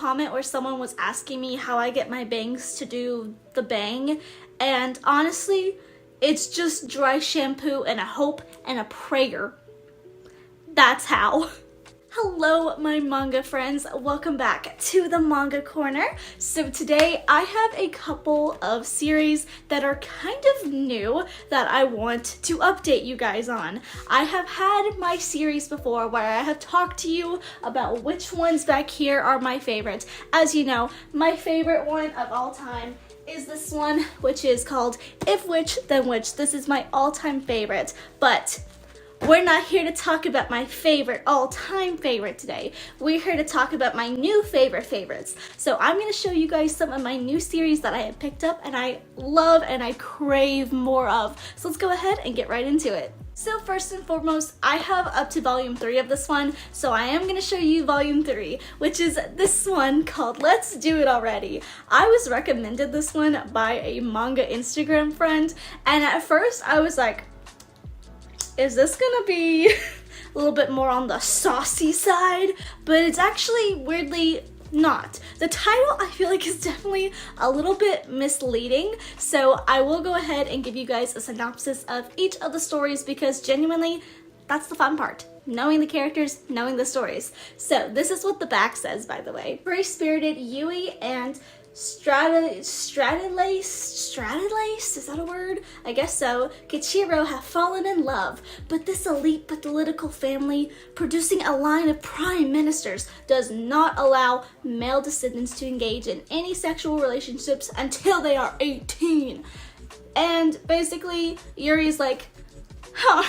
comment where someone was asking me how I get my bangs to do the bang, and honestly, it's just dry shampoo and a hope and a prayer. That's how. Hello, my manga friends. Welcome back to the Manga Corner. So today I have a couple of series that are kind of new that I want to update you guys on. I have had my series before where I have talked to you about which ones back here are my favorites. As you know, my favorite one of all time is this one, which is called If Which Then Which. This is my all-time favorite, but we're not here to talk about my favorite, all-time favorite today. We're here to talk about my new favorites. So I'm going to show you guys some of my new series that I have picked up and I love and I crave more of. So let's go ahead and get right into it. So first and foremost, I have up to volume 3 of this one, so I am going to show you volume 3, which is this one called Let's Do It Already. I was recommended this one by a manga Instagram friend, and at first I was like, is this gonna be a little bit more on the saucy side? But it's actually weirdly not. The title I feel like is definitely a little bit misleading, so I will go ahead and give you guys a synopsis of each of the stories because genuinely that's the fun part. Knowing the characters, knowing the stories. So this is what the back says, by the way. Free-spirited Yui and Stradalace, is that a word? I guess so. Kichiro have fallen in love, but this elite political family, producing a line of prime ministers, does not allow male descendants to engage in any sexual relationships until they are 18. And basically, Yuri's like, huh,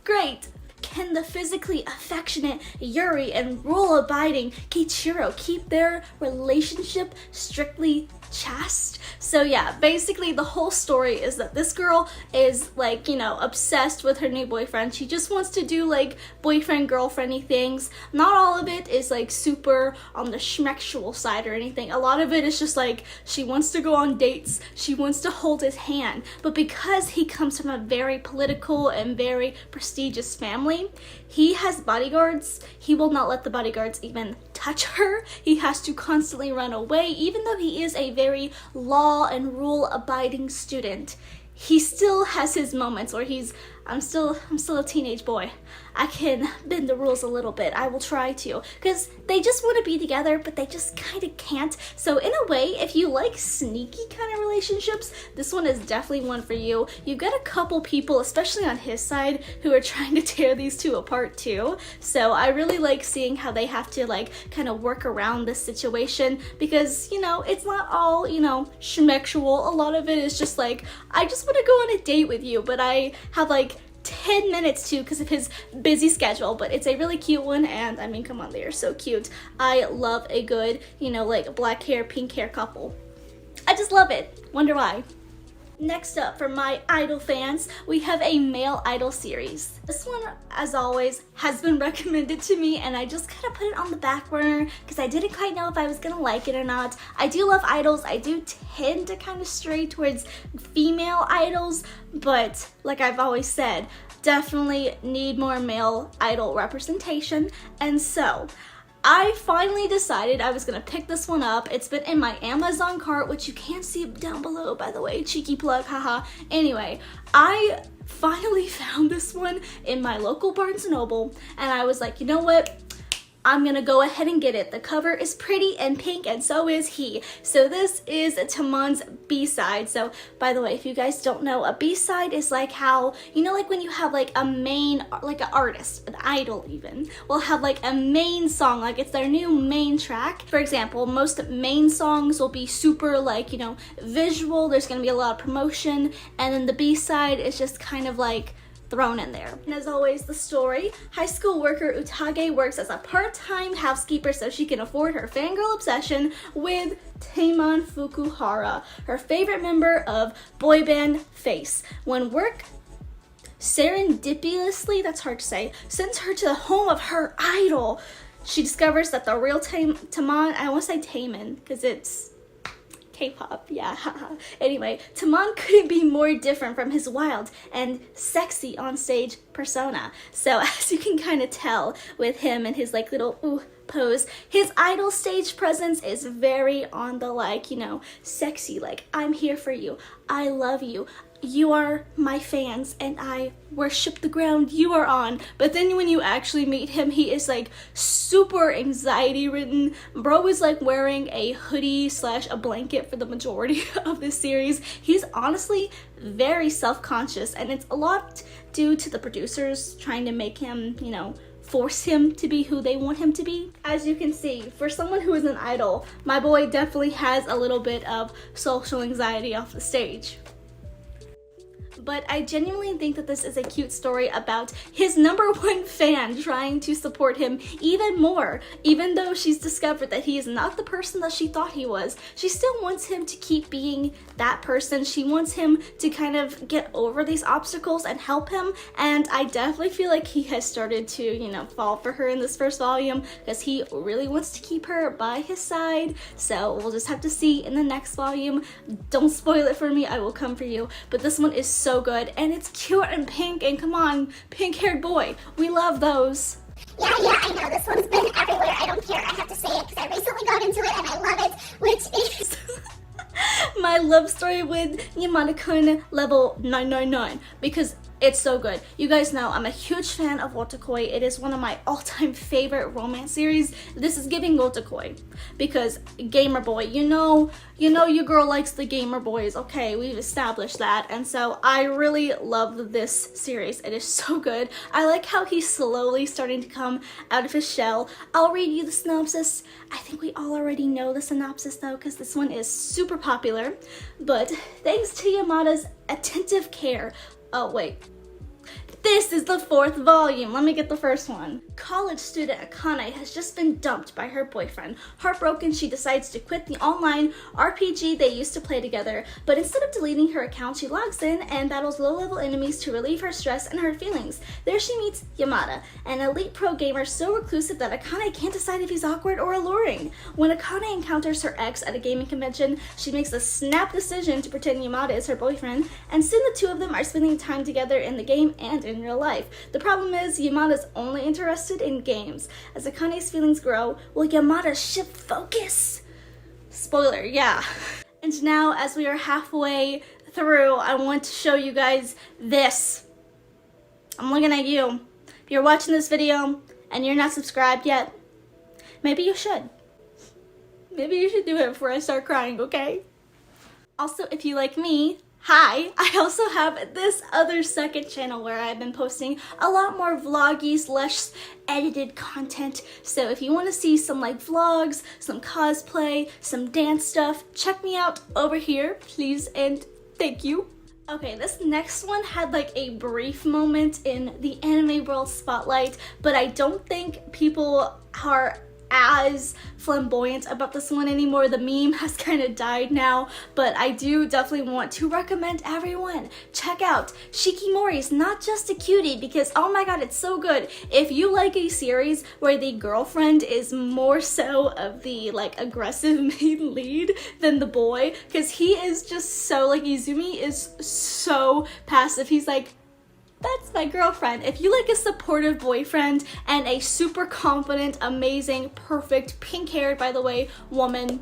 great. Can the physically affectionate Yuri and rule-abiding Kichiro keep their relationship strictly chaste? So yeah, basically the whole story is that this girl is like, you know, obsessed with her new boyfriend. She just wants to do like boyfriend-girlfriendy things. Not all of it is like super on the schmexual side or anything. A lot of it is just like she wants to go on dates. She wants to hold his hand. But because he comes from a very political and very prestigious family, he has bodyguards. He will not let the bodyguards even touch her. He has to constantly run away, even though he is a very law and rule abiding student. He still has his moments where I'm still a teenage boy. I can bend the rules a little bit. I will try to, because they just want to be together, but they just kind of can't. So in a way, if you like sneaky kind of relationships, this one is definitely one for you. You've got a couple people, especially on his side, who are trying to tear these two apart too. So I really like seeing how they have to like kind of work around this situation because, you know, it's not all, you know, schmexual. A lot of it is just like, I just want to go on a date with you, but I have like 10 minutes to because of his busy schedule. But it's a really cute one, and I mean, come on, they are so cute. I love a good, you know, like black hair, pink hair couple. I just love it. Wonder why. Next up, for my idol fans, we have a male idol series. This one, as always, has been recommended to me and I just kind of put it on the back burner because I didn't quite know if I was gonna like it or not. I do love idols. I do tend to kind of stray towards female idols, but like I've always said, definitely need more male idol representation. And so I finally decided I was gonna pick this one up. It's been in my Amazon cart, which you can see down below, by the way. Cheeky plug, haha. Anyway, I finally found this one in my local Barnes & Noble, and I was like, you know what? I'm gonna go ahead and get it. The cover is pretty and pink, and so is he. So this is Tamon's B-side. So by the way, if you guys don't know, a B-side is like how, you know, like when you have like a main, like an artist, an idol even, will have like a main song, like it's their new main track. For example, most main songs will be super like, you know, visual. There's gonna be a lot of promotion, and then the B-side is just kind of like thrown in there. And as always, the story: high school worker Utage works as a part-time housekeeper so she can afford her fangirl obsession with Tamon Fukuhara, her favorite member of boy band Face. When work serendipitously, that's hard to say, sends her to the home of her idol, she discovers that the real Tamon, I want to say Tamon because it's K-pop, yeah. Anyway, Tamon couldn't be more different from his wild and sexy on-stage persona. So as you can kind of tell with him and his like little pose. His idol stage presence is very on the like, you know, sexy, like I'm here for you, I love you, you are my fans and I worship the ground you are on. But then when you actually meet him, he is like super anxiety ridden. Bro is like wearing a hoodie slash a blanket for the majority of this series. He's honestly very self-conscious, and it's a lot due to the producers trying to make him, you know, force him to be who they want him to be. As you can see, for someone who is an idol, my boy definitely has a little bit of social anxiety off the stage. But I genuinely think that this is a cute story about his #1 fan trying to support him even more. Even though she's discovered that he is not the person that she thought he was, she still wants him to keep being that person. She wants him to kind of get over these obstacles and help him, and I definitely feel like he has started to, you know, fall for her in this first volume because he really wants to keep her by his side. So we'll just have to see in the next volume. Don't spoil it for me, I will come for you. But this one is so good, and it's cute and pink, and come on, pink-haired boy, we love those. Yeah, I know, this one's been everywhere, I don't care, I have to say it, because I recently got into it, and I love it, which is my love story with Yamada-kun level 999, because it's so good. You guys know I'm a huge fan of Wotakoi. It is one of my all-time favorite romance series. This is giving Wotakoi because gamer boy, you know your girl likes the gamer boys. Okay, we've established that. And so I really love this series. It is so good. I like how he's slowly starting to come out of his shell. I'll read you the synopsis. I think we all already know the synopsis though, because this one is super popular. But thanks to Yamada's attentive care, oh wait, this is the 4th volume. Let me get the first one. College student Akane has just been dumped by her boyfriend. Heartbroken, she decides to quit the online RPG they used to play together, but instead of deleting her account, she logs in and battles low-level enemies to relieve her stress and her feelings. There she meets Yamada, an elite pro gamer so reclusive that Akane can't decide if he's awkward or alluring. When Akane encounters her ex at a gaming convention, she makes a snap decision to pretend Yamada is her boyfriend, and soon the two of them are spending time together in the game and in real life. The problem is Yamada's only interested in games. As Akane's feelings grow, will Yamada shift focus? Spoiler, yeah. And now, as we are halfway through, I want to show you guys this. I'm looking at you. If you're watching this video and you're not subscribed yet, maybe you should. Maybe you should do it before I start crying, okay? Also, if you like me, hi, I also have this other second channel where I've been posting a lot more vloggy slash edited content. So if you want to see some like vlogs, some cosplay, some dance stuff, check me out over here, please and thank you. Okay, this next one had like a brief moment in the anime world spotlight, but I don't think people are as flamboyant about this one anymore. The meme has kind of died now, but I do definitely want to recommend everyone check out Shikimori's Not Just a Cutie, because oh my god, it's so good. If you like a series where the girlfriend is more so of the like aggressive main lead than the boy, because he is just so like, Izumi is so passive. He's like, that's my girlfriend. If you like a supportive boyfriend and a super confident, amazing, perfect, pink-haired, by the way, woman,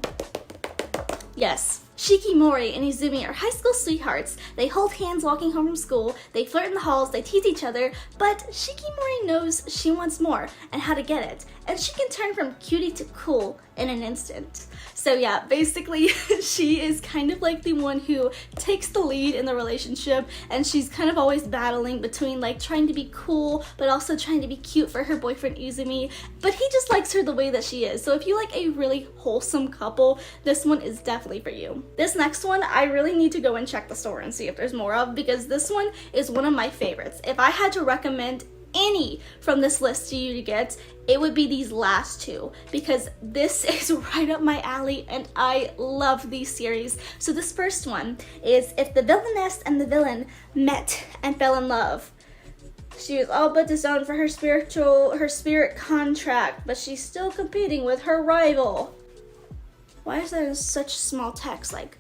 yes. Shikimori and Izumi are high school sweethearts. They hold hands walking home from school, they flirt in the halls, they tease each other, but Shikimori knows she wants more and how to get it, and she can turn from cutie to cool in an instant. So yeah, basically she is kind of like the one who takes the lead in the relationship, and she's kind of always battling between like trying to be cool but also trying to be cute for her boyfriend Izumi, but he just likes her the way that she is. So if you like a really wholesome couple, this one is definitely for you. This next one I really need to go and check the store and see if there's more of, because this one is one of my favorites. If I had to recommend any from this list to you to get, it would be these last two, because this is right up my alley and I love these series. So this first one is If the Villainess and the Villain Met and Fell in Love. She was all but disowned for her spirit contract, but she's still competing with her rival. Why is there such small text? Like,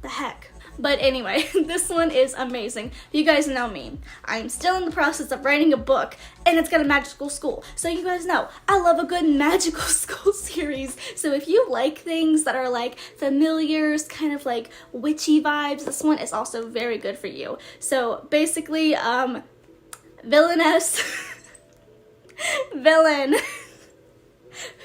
the heck? But anyway, this one is amazing. You guys know me. I'm still in the process of writing a book, and it's got a magical school. So you guys know, I love a good magical school series. So if you like things that are like familiars, kind of like witchy vibes, this one is also very good for you. So basically, Villainous, villain,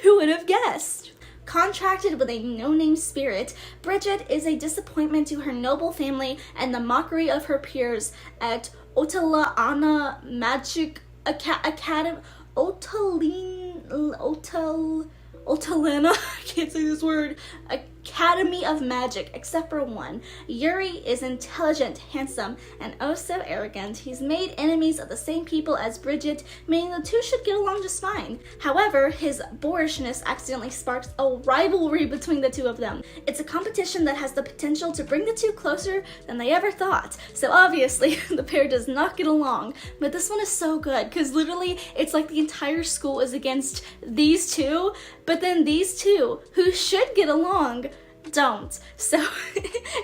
who would have guessed? Contracted with a no-name spirit, Bridget is a disappointment to her noble family and the mockery of her peers at Otalaana Magic Academy. Otalana, I can't say this word, Academy of Magic, except for one. Yuri is intelligent, handsome, and oh so arrogant. He's made enemies of the same people as Bridget, meaning the two should get along just fine. However, his boorishness accidentally sparks a rivalry between the two of them. It's a competition that has the potential to bring the two closer than they ever thought. So obviously, the pair does not get along, but this one is so good, because literally, it's like the entire school is against these two, but then these two, who should get along, don't. So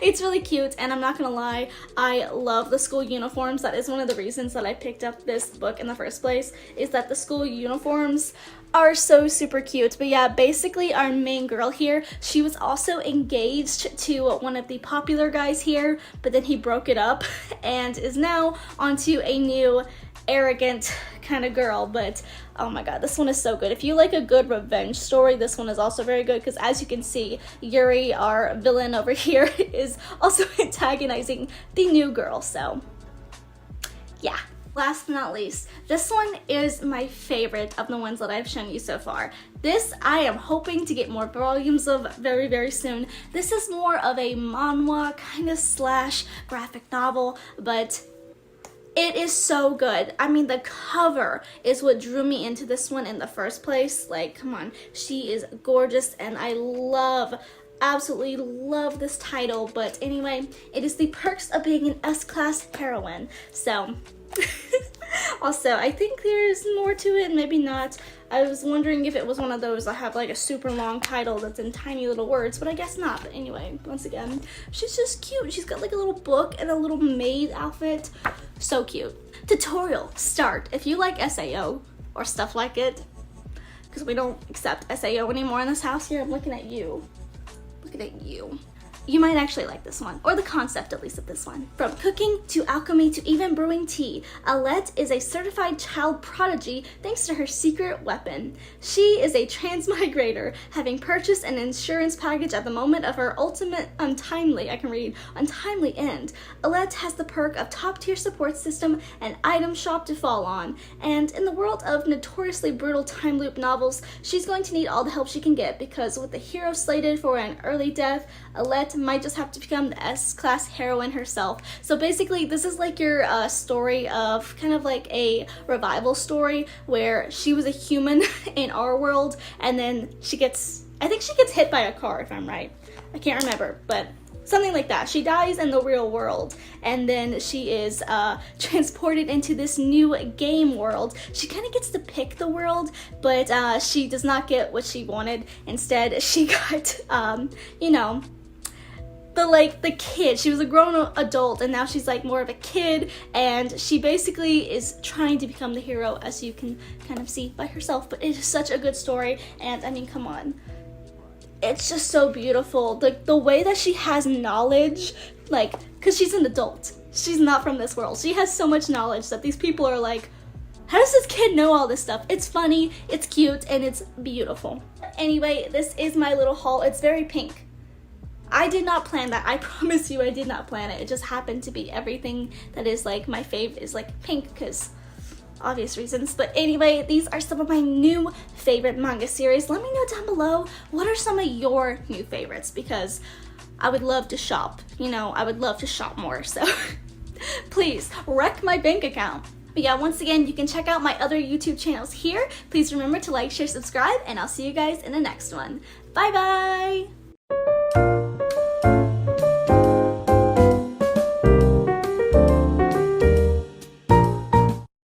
it's really cute, and I'm not gonna lie, I love the school uniforms. That is one of the reasons that I picked up this book in the first place, is that the school uniforms are so super cute. But yeah, basically our main girl here, she was also engaged to one of the popular guys here, but then he broke it up and is now onto a new arrogant kind of girl. But oh my god, this one is so good. If you like a good revenge story, this one is also very good, because as you can see, Yuri, our villain over here, is also antagonizing the new girl. So yeah. Last but not least, this one is my favorite of the ones that I've shown you so far. This I am hoping to get more volumes of very, very soon. This is more of a manhwa kind of slash graphic novel, but it is so good. I mean, the cover is what drew me into this one in the first place. Like, come on, she is gorgeous, and I absolutely love this title. But anyway, it is The Perks of Being an S-Class Heroine. So also, I think there's more to it, maybe not. I was wondering if it was one of those that have like a super long title that's in tiny little words, but I guess not. But anyway, once again, she's just cute. She's got like a little book and a little maid outfit. So cute. Tutorial start. If you like SAO or stuff like it, because we don't accept SAO anymore in this house here, I'm looking at you. Looking at you. You might actually like this one, or the concept at least of this one. From cooking to alchemy to even brewing tea, Alette is a certified child prodigy thanks to her secret weapon. She is a transmigrator, having purchased an insurance package at the moment of her ultimate untimely end. Alette has the perk of top-tier support system and item shop to fall on, and in the world of notoriously brutal time loop novels, she's going to need all the help she can get, because with the hero slated for an early death, Alette might just have to become the S-Class heroine herself. So basically, this is like your story of kind of like a revival story where she was a human in our world, and then I think she gets hit by a car, if I'm right. I can't remember, but something like that. She dies in the real world, and then she is transported into this new game world. She kind of gets to pick the world, but she does not get what she wanted. Instead, she got, the kid. She was a grown adult, and now she's like more of a kid, and she basically is trying to become the hero, as you can kind of see by herself. But it is such a good story, and I mean, come on. It's just so beautiful. Like, the way that she has knowledge, like, because she's an adult. She's not from this world. She has so much knowledge that these people are like, how does this kid know all this stuff? It's funny, it's cute, and it's beautiful. Anyway, this is my little haul. It's very pink. I did not plan that. I promise you I did not plan it. It just happened to be everything that is like my fave is like pink, because obvious reasons. But anyway, these are some of my new favorite manga series. Let me know down below, what are some of your new favorites, because I would love to shop. I would love to shop more, so please wreck my bank account. But yeah, once again, you can check out my other YouTube channels here. Please remember to like, share, subscribe, and I'll see you guys in the next one. Bye bye!